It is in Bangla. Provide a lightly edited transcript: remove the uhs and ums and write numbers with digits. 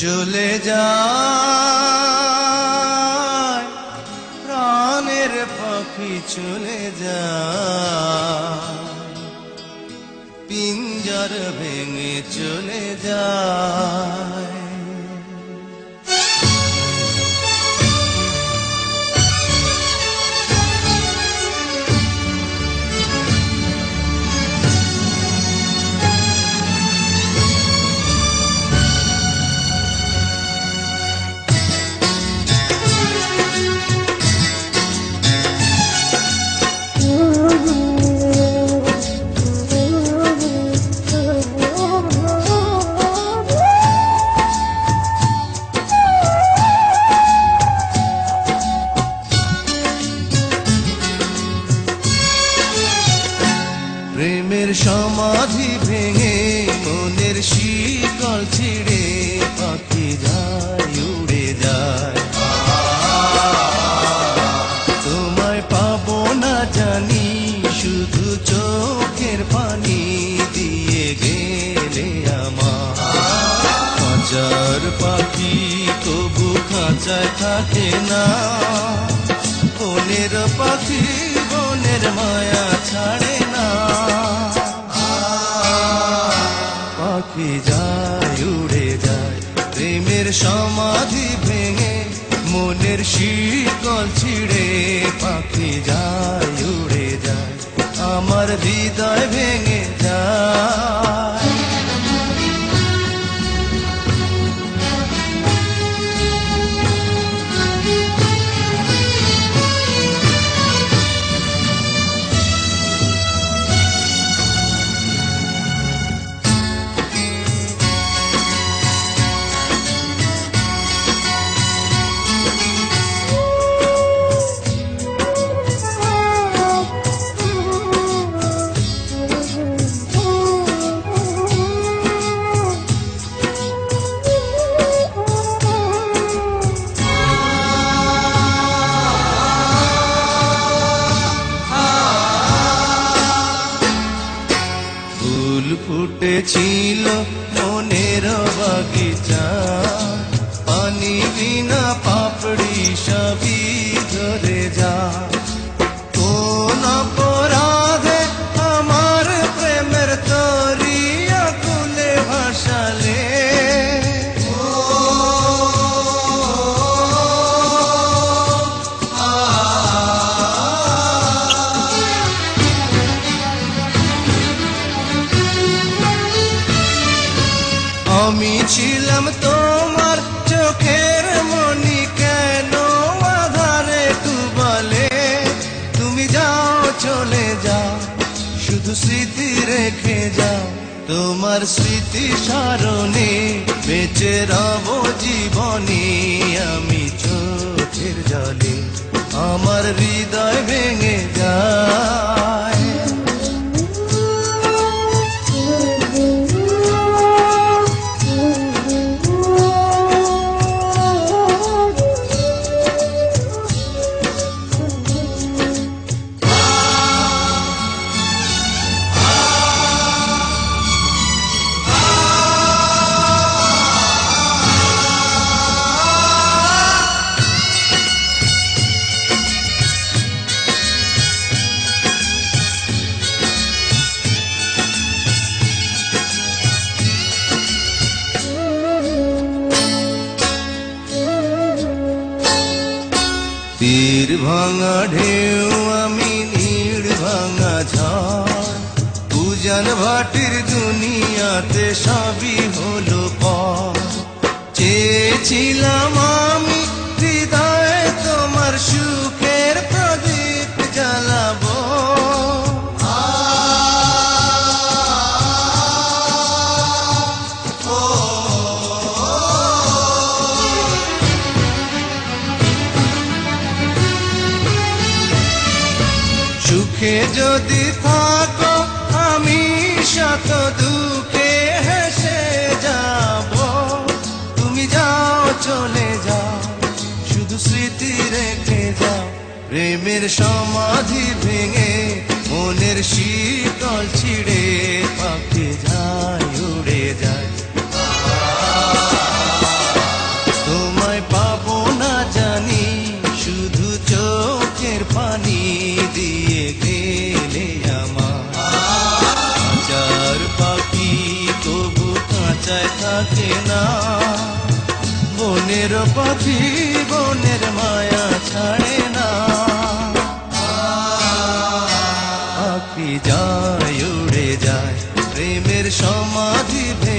চলে যায় প্রাণের পাখি চলে যায়, পিঞ্জর ভেঙে চলে যায়। প্রেমের সমাধি ভেঙে মনের শিকল ছিঁড়ে পাখি যায় উড়ে যায়। তোমায় পাবো না জানি শুধু চোখের পানি দিয়ে গেলে আমার। খাঁচার পাখি তবু খাঁচায় থাকে না, বনের পাখি বনের মায়া ছাড়ে না। পাখি যায় উড়ে যায় প্রেমের সমাধি ভেঙে মনের শিকল ছিঁড়ে পাখি যায় উড়ে যায়, আমার হৃদয় ভেঙে যায়। ফুল ফুটেছিল মনের বাগিচা, পানি বিনা পাপড়ি সবই ধরে যা। কোন অপরাধে আমার প্রেমের তরি আকুলে ভাসালে, আমি ছিলাম তোমার চোখের মনি, কেন আধারে ডুবালে। তুমি যাও চলে যাও শুধু স্মৃতি রেখে যাও, তোমার স্মৃতি স্মরণে বেঁচে রব জীবনে। আমি চোখের জলে আমার হৃদয় ভেঙে যায়। তীর ভাঙা ঢেউ আমি নীড় ভাঙা ঝড়, উজান ভাটির দুনিয়াতে সবই হলো পর। চেয়েছিলাম আমি হৃদয়ে তোমার সুখের প্রদীপ জ্বালাবো, সুখে যদি থাকো আমি শত দুঃখে হেসে যাব। তুমি যাও চলে যাও শুধু স্মৃতি রেখে যাও, প্রেমের সমাধি ভেঙে মনের শীতল ছিঁড়ে পাখি যায় উড়ে যায়। খাঁচায় থাকে না। বনের পাখি বনের মায়া ছাড়ে না। পাখি যায় উড়ে যায় প্রেমের সমাধি ভেঙে।